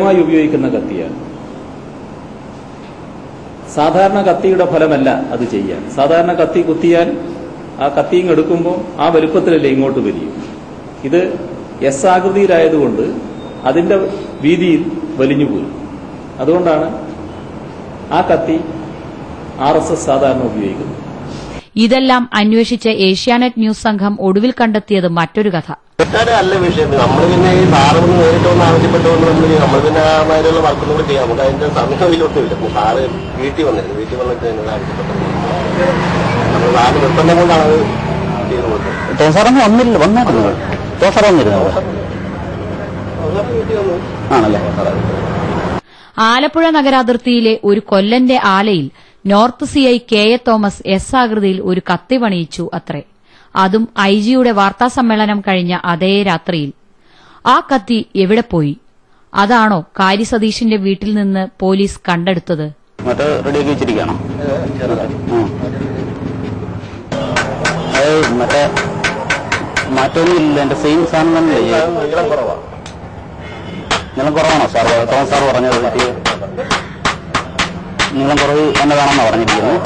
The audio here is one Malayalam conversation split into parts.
ഉപയോഗിക്കുന്ന കത്തിയാണ്. സാധാരണ കത്തിയുടെ ഫലമല്ല അത് ചെയ്യാൻ. സാധാരണ കത്തി കുത്തിയാൽ ആ കത്തിയും എടുക്കുമ്പോൾ ആ വലുപ്പത്തിലല്ലേ ഇങ്ങോട്ട് വലിയും. ഇത് എസ് ആകൃതിയിലായതുകൊണ്ട് അതിന്റെ വീതിയിൽ വലിഞ്ഞുപോയി. അതുകൊണ്ടാണ് ആ കത്തി RSS സാധാരണ ഉപയോഗിക്കുന്നത്. ഇതെല്ലാം അന്വേഷിച്ച് ഏഷ്യാനെറ്റ് ന്യൂസ് സംഘം ഒടുവിൽ കണ്ടെത്തിയത് മറ്റൊരു കഥ. അല്ല വിഷയം, നമ്മൾ പിന്നെ ഈ സാറ് ഒന്ന് നേരിട്ട് ഒന്ന് ആവശ്യപ്പെട്ടുകൊണ്ട് നമ്മൾ പിന്നെ ആ മാതിരിയുള്ള വർക്കൊന്നും കൂടി ചെയ്യാം. നമുക്ക് അതിന്റെ സമയമില്ലൊട്ടുമില്ല. സാറ് വീട്ടിൽ വന്നിരുന്നു. വീട്ടിൽ വന്നിട്ട് എന്നോട് ആവശ്യപ്പെട്ടത് നമ്മൾ സാറ് നിർബന്ധം കൊണ്ടാണ് അത് ചെയ്ത് കൊടുത്തത്. വീട്ടിൽ വന്നു ആണല്ലേ. ആലപ്പുഴ നഗരാതിർത്തിയിലെ ഒരു കൊല്ലന്റെ ആലയിൽ north CI KA Thomas S ആകൃതിയിൽ ഒരു കത്തി പണിയിച്ചു അത്രേ. അതും IG-യുടെ വാർത്താസമ്മേളനം കഴിഞ്ഞ അതേ രാത്രിയിൽ. ആ കത്തി എവിടെ പോയി? അതാണോ കാരി സതീഷിന്റെ വീട്ടിൽ നിന്ന് പോലീസ് കണ്ടെടുത്തത്? മറ്റേ റെഡിയാക്കി വെച്ചിരിക്കണോ? മറ്റേ മാറ്റമൊന്നും ഇല്ല. എന്റെ സെയിം സാധനം തന്നെ. നീളം കുറവാണോ സാർ? തോമസ് സാർ പറഞ്ഞത് നീളം കുറവ് എന്നതാണെന്നാ പറഞ്ഞിരിക്കുന്നത്.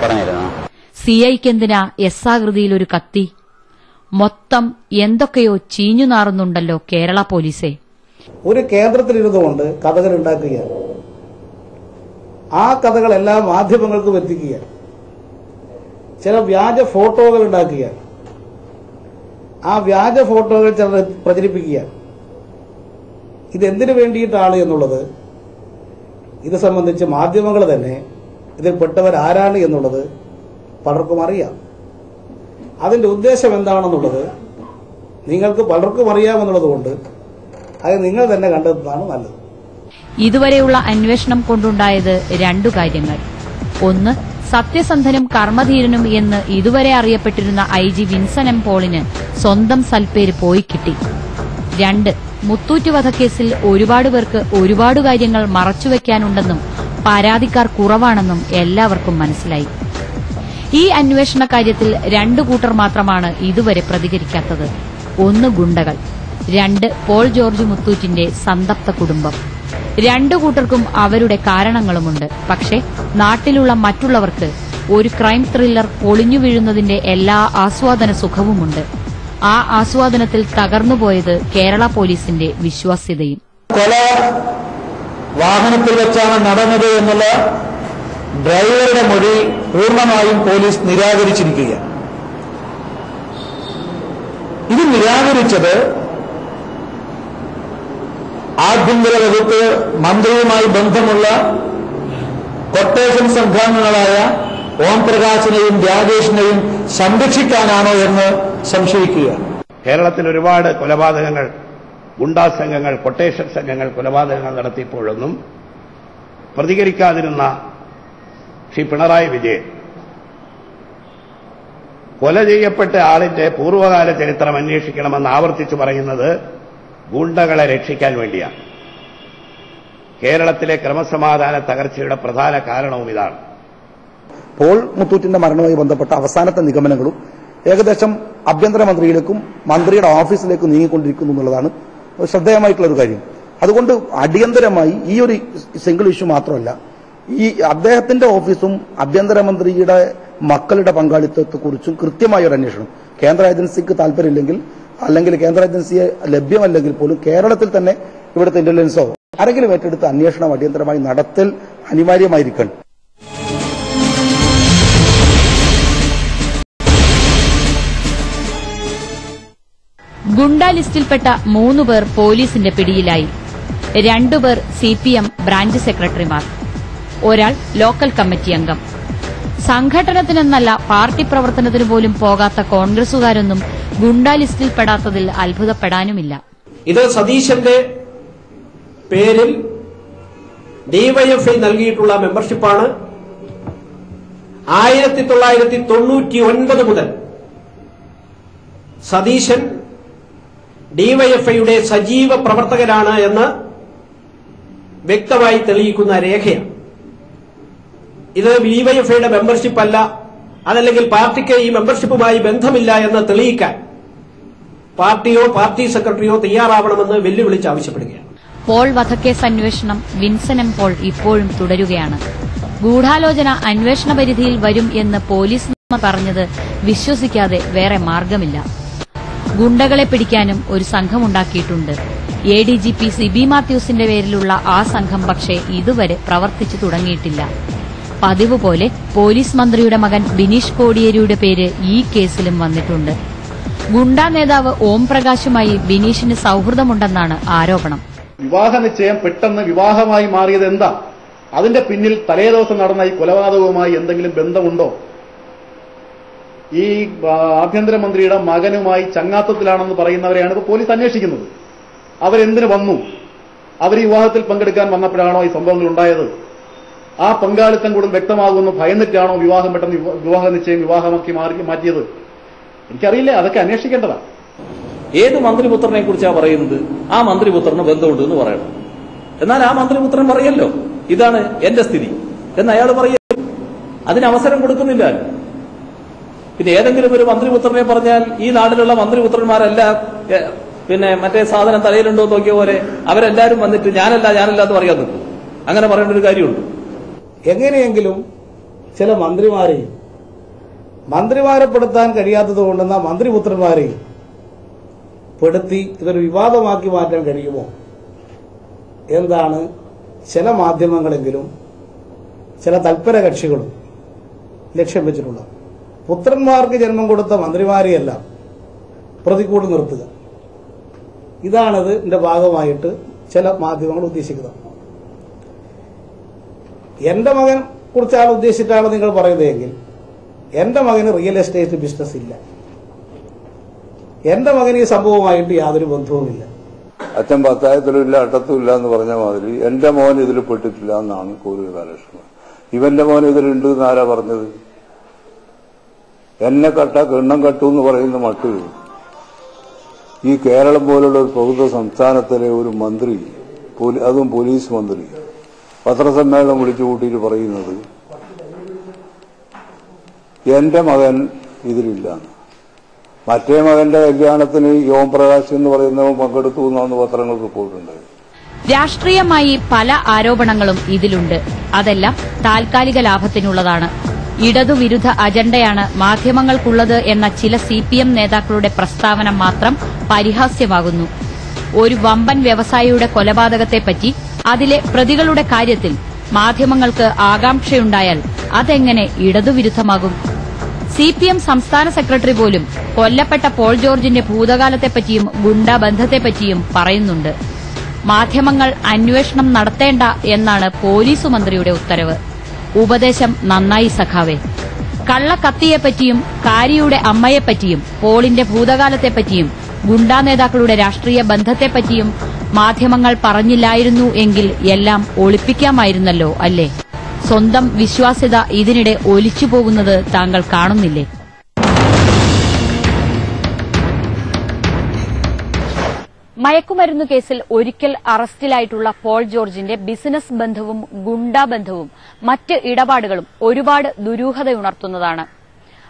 പറഞ്ഞിരുന്നു. CIക്കെന്തിനാ എസ് ആകൃതിയിൽ ഒരു കത്തി? മൊത്തം എന്തൊക്കെയോ ചീഞ്ഞു നാറുന്നുണ്ടല്ലോ കേരള പോലീസെ. ഒരു കേന്ദ്രത്തിലിരുന്നുകൊണ്ട് കഥകൾ ഉണ്ടാക്കുകയാണ്. ആ കഥകളെല്ലാം മാധ്യമങ്ങൾക്ക് എത്തിക്കുകയാണ്. ചില വ്യാജ ഫോട്ടോകൾ ഉണ്ടാക്കുകയാണ്. ആ വ്യാജ ഫോട്ടോകൾ ചിലർ പ്രചരിപ്പിക്കുകയാണ്. ഇതെന്തിനു വേണ്ടിയിട്ടാണ് എന്നുള്ളത് ഇത് സംബന്ധിച്ച് മാധ്യമങ്ങൾ തന്നെ ഇതിൽപ്പെട്ടവരാരാണ് എന്നുള്ളത് പലർക്കും അറിയാം. അതിന്റെ ഉദ്ദേശം എന്താണെന്നുള്ളത് നിങ്ങൾക്ക് പലർക്കും അറിയാമെന്നുള്ളതുകൊണ്ട് അത് നിങ്ങൾ തന്നെ കണ്ടെത്തുന്നതാണ് നല്ലത്. ഇതുവരെയുള്ള അന്വേഷണം കൊണ്ടുണ്ടായത് രണ്ടു കാര്യങ്ങൾ. ഒന്ന്, സത്യസന്ധനും കർമ്മധീരനും എന്ന് ഇതുവരെ അറിയപ്പെട്ടിരുന്ന IG വിൻസൻ M. പോളിന് സ്വന്തം സൽപ്പേര് പോയി കിട്ടി. രണ്ട്, മുത്തൂറ്റ് വധക്കേസിൽ ഒരുപാട് പേർക്ക് ഒരുപാട് കാര്യങ്ങൾ മറച്ചുവെക്കാനുണ്ടെന്നും പരാതിക്കാർ കുറവാണെന്നും എല്ലാവർക്കും മനസ്സിലായി. ഈ അന്വേഷണ കാര്യത്തിൽ രണ്ടു കൂട്ടർ മാത്രമാണ് ഇതുവരെ പ്രതികരിക്കാത്തത്. ഒന്ന്, ഗുണ്ടകൾ. രണ്ട്, പോൾ ജോർജ് മുത്തൂറ്റിന്റെ സന്തപ്ത കുടുംബം. രണ്ടു കൂട്ടർക്കും അവരുടെ കാരണങ്ങളുമുണ്ട്. പക്ഷേ നാട്ടിലുള്ള മറ്റുള്ളവർക്ക് ഒരു ക്രൈം ത്രില്ലർ പൊളിഞ്ഞു വീഴുന്നതിന്റെ എല്ലാ ആസ്വാദന സുഖവുമുണ്ട്. ആ ആസ്വാദനത്തിൽ തകർന്നുപോയത് കേരള പോലീസിന്റെ വിശ്വാസ്യതയും. കൊല വാഹനത്തിൽ വെച്ചാണ് നടന്നത് എന്നുള്ള ഡ്രൈവറുടെ മൊഴി പൂർണ്ണമായും പോലീസ് നിരാകരിച്ചിരിക്കുകയാണ്. ഇത് നിരാകരിച്ചത് ആഭ്യന്തര വകുപ്പ് മന്ത്രിയുമായി ബന്ധമുള്ള കൊട്ടേഷൻ സംഘാംഗങ്ങളായ ഓം പ്രകാശിനെയും രാജേഷിനെയും സംരക്ഷിക്കാനാണോ എന്ന് സംശയിക്കുകയാണ്. കേരളത്തിൽ ഒരുപാട് കൊലപാതകങ്ങൾ, ഗുണ്ടാ സംഘങ്ങൾ, കൊട്ടേഷൻ സംഘങ്ങൾ കൊലപാതകങ്ങൾ നടത്തിയപ്പോഴൊന്നും പ്രതികരിക്കാതിരുന്ന ശ്രീ പിണറായി വിജയൻ കൊല ചെയ്യപ്പെട്ട ആളിന്റെ പൂർവ്വകാല ചരിത്രം അന്വേഷിക്കണമെന്ന് ആവർത്തിച്ചു പറയുന്നത് ഗുണ്ടകളെ രക്ഷിക്കാൻ വേണ്ടിയാണ്. കേരളത്തിലെ ക്രമസമാധാന തകർച്ചയുടെ പ്രധാന കാരണവും ഇതാണ്. പോൾ മുത്തൂറ്റിന്റെ മരണവുമായി ബന്ധപ്പെട്ട അവസാനത്തെ നിഗമനങ്ങളും ഏകദേശം ആഭ്യന്തരമന്ത്രിയിലേക്കും മന്ത്രിയുടെ ഓഫീസിലേക്കും നീങ്ങിക്കൊണ്ടിരിക്കുന്നു എന്നുള്ളതാണ് ശ്രദ്ധേയമായിട്ടുള്ള ഒരു കാര്യം. അതുകൊണ്ട് അടിയന്തരമായി ഈ ഒരു സിംഗിൾ ഇഷ്യൂ മാത്രമല്ല, ഈ അദ്ദേഹത്തിന്റെ ഓഫീസും ആഭ്യന്തരമന്ത്രിയുടെ മക്കളുടെ പങ്കാളിത്തത്തെക്കുറിച്ചും കൃത്യമായ ഒരു അന്വേഷണം കേന്ദ്ര ഏജൻസിക്ക് താല്പര്യമില്ലെങ്കിൽ, അല്ലെങ്കിൽ കേന്ദ്ര ഏജൻസിയെ ലഭ്യമല്ലെങ്കിൽ പോലും കേരളത്തിൽ തന്നെ ഇവിടുത്തെ ഇന്റലിജൻസോ ആരെങ്കിലും ഏറ്റെടുത്ത് അന്വേഷണം അടിയന്തരമായി നടത്തൽ അനിവാര്യമായിരിക്കണം. ഗുണ്ട ലിസ്റ്റിൽപ്പെട്ട 3 പേർ പോലീസിന്റെ പിടിയിലായി. 2 പേർ CPM ബ്രാഞ്ച് സെക്രട്ടറിമാർ, ഒരാൾ ലോക്കൽ കമ്മിറ്റി അംഗം. സംഘടനത്തിനെന്നല്ല പാർട്ടി പ്രവർത്തനത്തിന് പോലും പോകാത്ത കോൺഗ്രസുകാരൊന്നും ഗുണ്ട ലിസ്റ്റിൽപ്പെടാത്തതിൽ അത്ഭുതപ്പെടാനുമില്ല. ഇത് സതീശന്റെ പേരിൽ DYFI നൽകിയിട്ടുള്ള മെമ്പർഷിപ്പാണ്. 1999 മുതൽ സതീശൻ DYFIയുടെ സജീവ പ്രവർത്തകനാണ് എന്ന് വ്യക്തമായി തെളിയിക്കുന്ന രേഖയാണ്. ഇത് DYFIയുടെ മെമ്പർഷിപ്പ് അല്ല, അതല്ലെങ്കിൽ പാർട്ടിക്ക് ഈ മെമ്പർഷിപ്പുമായി ബന്ധമില്ല എന്ന് തെളിയിക്കാൻ പാർട്ടിയോ പാർട്ടി സെക്രട്ടറിയോ തയ്യാറാവണമെന്ന് വെല്ലുവിളിച്ച് ആവശ്യപ്പെടുകയാണ്. പോൾ വധക്കേസ് അന്വേഷണം വിൻസൻ എം പോൾ ഇപ്പോഴും തുടരുകയാണ്. ഗൂഢാലോചന അന്വേഷണ പരിധിയിൽ വരും എന്ന് പോലീസ് പറഞ്ഞത് വിശ്വസിക്കാതെ വേറെ മാർഗമില്ല. ഗുണ്ടകളെ പിടിക്കാനും ഒരു സംഘമുണ്ടാക്കിയിട്ടുണ്ട്. ADGP സിബി മാത്യൂസിന്റെ പേരിലുള്ള ആ സംഘം പക്ഷേ ഇതുവരെ പ്രവർത്തിച്ചു തുടങ്ങിയിട്ടില്ല. പതിവ് പോലെ പോലീസ് മന്ത്രിയുടെ മകൻ ബിനീഷ് കോടിയേരിയുടെ പേര് ഈ കേസിലും വന്നിട്ടുണ്ട്. ഗുണ്ടാ നേതാവ് ഓം പ്രകാശുമായി ബിനീഷിന് സൌഹൃദമുണ്ടെന്നാണ് ആരോപണം. വിവാഹ നിശ്ചയം പെട്ടെന്ന് വിവാഹമായി മാറിയത് എന്താ? അതിന്റെ പിന്നിൽ തലേദിവസം നടന്ന ഈ കൊലപാതകവുമായി എന്തെങ്കിലും ബന്ധമുണ്ടോ? ഈ ആഭ്യന്തരമന്ത്രിയുടെ മകനുമായി ചങ്ങാത്തത്തിലാണെന്ന് പറയുന്നവരെയാണ് ഇപ്പോൾ പോലീസ് അന്വേഷിക്കുന്നത്. അവരെന്തിനു വന്നു? അവർ ഈ വിവാഹത്തിൽ പങ്കെടുക്കാൻ വന്നപ്പോഴാണോ ഈ സംഭവങ്ങൾ ഉണ്ടായത്? ആ പങ്കാളിത്തം കൂടും വ്യക്തമാകുമെന്ന് ഭയന്നിട്ടാണോ വിവാഹം പെട്ടെന്ന് വിവാഹ നിശ്ചയം വിവാഹമാക്കി മാറ്റിയത്? എനിക്കറിയില്ല, അതൊക്കെ അന്വേഷിക്കേണ്ടതാണ്. ഏത് മന്ത്രിപുത്രനെ കുറിച്ചാണ് പറയുന്നത്? ആ മന്ത്രിപുത്രന് ബന്ധമുണ്ട് എന്ന് പറയണം. എന്നാൽ ആ മന്ത്രിപുത്രൻ പറയല്ലോ ഇതാണ് എന്റെ സ്ഥിതി എന്ന് അയാൾ പറയും. അതിന് അവസരം കൊടുക്കുന്നില്ല. പിന്നെ ഏതെങ്കിലും ഒരു മന്ത്രിപുത്രനെ പറഞ്ഞാൽ ഈ നാട്ടിലുള്ള മന്ത്രിപുത്രന്മാരെല്ലാം പിന്നെ മറ്റേ സാധനം തലയിലുണ്ടോ നോക്കിയ പോലെ അവരെല്ലാരും വന്നിട്ട് ഞാനല്ല എന്ന് പറയാൻ നിൽക്കും. അങ്ങനെ പറയേണ്ട ഒരു കാര്യമുണ്ട്. എങ്ങനെയെങ്കിലും ചില മന്ത്രിമാരെയും മന്ത്രിമാരെപ്പെടുത്താൻ കഴിയാത്തതുകൊണ്ടെന്ന മന്ത്രിപുത്രന്മാരെയും പെടുത്തി ഇതൊരു വിവാദമാക്കി മാറ്റാൻ കഴിയുമോ എന്താണ് ചില മാധ്യമങ്ങളെങ്കിലും ചില തൽപര കക്ഷികളും ലക്ഷ്യം വെച്ചിട്ടുള്ളത്. പുത്രന്മാർക്ക് ജന്മം കൊടുത്ത മന്ത്രിമാരെയെല്ലാം പ്രതികൂട് നിർത്തുക, ഇതാണത് ഇതിന്റെ ഭാഗമായിട്ട് ചില മാധ്യമങ്ങൾ ഉദ്ദേശിക്കുന്നത്. എന്റെ മകൻ കുറിച്ചാണ് ഉദ്ദേശിച്ചിട്ടാണ് നിങ്ങൾ പറയുന്നതെങ്കിൽ എന്റെ മകന് റിയൽ എസ്റ്റേറ്റ് ബിസിനസ് ഇല്ല. എന്റെ മകന് ഈ സംഭവമായിട്ട് യാതൊരു ബന്ധവുമില്ല. അച്ഛൻ പത്തായത്തിലുമില്ല അട്ടത്തുമില്ല എന്ന് പറഞ്ഞ മാതിരി എന്റെ മോൻ ഇതിൽ പെട്ടിട്ടില്ല എന്നാണ് കോടിയേരി ബാലകൃഷ്ണൻ. ഇവന്റെ മോൻ ഇതിലുണ്ട് എന്നാരാ പറഞ്ഞത്? എന്നെ കിണ്ണം കട്ടു എന്ന് പറയുന്ന മട്ടിൽ ഈ കേരളം പോലുള്ള ഒരു പ്രഭുത്വ സംസ്ഥാനത്തിലെ ഒരു മന്ത്രി, അതും പോലീസ് മന്ത്രി, പത്രസമ്മേളനം വിളിച്ചു കൂട്ടിയിട്ട് പറയുന്നത് എന്റെ മകൻ ഇതിലില്ലാന്ന്. മറ്റേ മകന്റെ കല്യാണത്തിന് ഓം പ്രകാശ് എന്ന് പറയുന്നവൻ പങ്കെടുത്തു എന്നാണ് പത്രങ്ങൾ റിപ്പോർട്ടുണ്ട്. രാഷ്ട്രീയമായി പല ആരോപണങ്ങളും ഇതിലുണ്ട്. അതെല്ലാം താൽക്കാലിക ലാഭത്തിനുള്ളതാണ്. ഇടതുവിരുദ്ധ അജണ്ടയാണ് മാധ്യമങ്ങൾക്കുള്ളത് എന്ന ചില CPM നേതാക്കളുടെ പ്രസ്താവന മാത്രം പരിഹാസ്യമാകുന്നു. ഒരു വമ്പൻ വ്യവസായിയുടെ കൊലപാതകത്തെപ്പറ്റി അതിലെ പ്രതികളുടെ കാര്യത്തിൽ മാധ്യമങ്ങൾക്ക് ആകാംക്ഷയുണ്ടായാൽ അതെങ്ങനെ ഇടതുവിരുദ്ധമാകും? CPM സംസ്ഥാന സെക്രട്ടറി പോലും കൊല്ലപ്പെട്ട പോൾ ജോർജിന്റെ ഭൂതകാലത്തെപ്പറ്റിയും ഗുണ്ടാ ബന്ധത്തെപ്പറ്റിയും പറയുന്നുണ്ട്. മാധ്യമങ്ങൾ അന്വേഷണം നടത്തേണ്ട എന്നാണ് പോലീസ് മന്ത്രിയുടെ ഉത്തരവ്. ഉപദേശം നന്നായി സഖാവേ. കള്ളക്കത്തിയെപ്പറ്റിയും കാരിയുടെ അമ്മയെപ്പറ്റിയും പോളിന്റെ ഭൂതകാലത്തെപ്പറ്റിയും ഗുണ്ടാ നേതാക്കളുടെ രാഷ്ട്രീയ ബന്ധത്തെപ്പറ്റിയും മാധ്യമങ്ങൾ പറഞ്ഞില്ലായിരുന്നു എങ്കിൽ എല്ലാം ഒളിപ്പിക്കാമായിരുന്നല്ലോ, അല്ലേ? സ്വന്തം വിശ്വാസ്യത ഇതിനിടെ ഒലിച്ചുപോകുന്നത് താങ്കൾ കാണുന്നില്ലേ? മയക്കുമരുന്നു കേസിൽ ഒരിക്കൽ അറസ്റ്റിലായിട്ടുള്ള പോൾ ജോർജിന്റെ ബിസിനസ് ബന്ധവും ഗുണ്ടാ ബന്ധവും മറ്റ് ഇടപാടുകളും ഒരുപാട് ദുരൂഹതയുണർത്തുന്നതാണ്.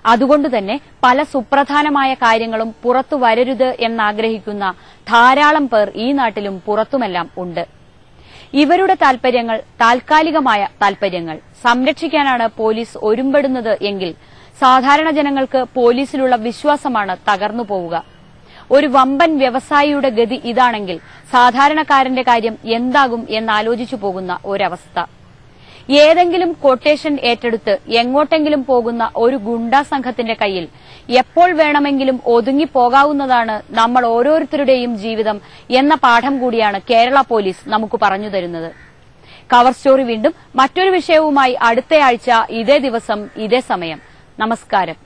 അതുകൊണ്ടുതന്നെ പല സുപ്രധാനമായ കാര്യങ്ങളും പുറത്തു വരരുത് എന്നാഗ്രഹിക്കുന്ന ധാരാളം പേർ ഈ നാട്ടിലും പുറത്തുമെല്ലാം ഉണ്ട്. ഇവരുടെ താൽപര്യങ്ങൾ, താൽക്കാലികമായ താൽപര്യങ്ങൾ സംരക്ഷിക്കാനാണ് പോലീസ് ഒരുമ്പെടുന്നത് എങ്കിൽ സാധാരണ ജനങ്ങൾക്ക് പോലീസിലുള്ള വിശ്വാസമാണ് തകർന്നു പോവുക. ഒരു വമ്പൻ വ്യവസായിയുടെ ഗതി ഇതാണെങ്കിൽ സാധാരണക്കാരന്റെ കാര്യം എന്താകും എന്നാലോചിച്ചു പോകുന്ന ഒരവസ്ഥ. ഏതെങ്കിലും കൊട്ടേഷൻ ഏറ്റെടുത്ത് എങ്ങോട്ടെങ്കിലും പോകുന്ന ഒരു ഗുണ്ടാ സംഘത്തിന്റെ കയ്യിൽ എപ്പോൾ വേണമെങ്കിലും ഒതുങ്ങിപ്പോകാവുന്നതാണ് നമ്മൾ ഓരോരുത്തരുടെയും ജീവിതം എന്ന പാഠം കൂടിയാണ് കേരള പോലീസ് നമുക്ക് പറഞ്ഞു തരുന്നത്. കവർ സ്റ്റോറി വീണ്ടും മറ്റൊരു വിഷയവുമായി അടുത്തയാഴ്ച ഇതേ ദിവസം ഇതേ സമയം. നമസ്കാരം.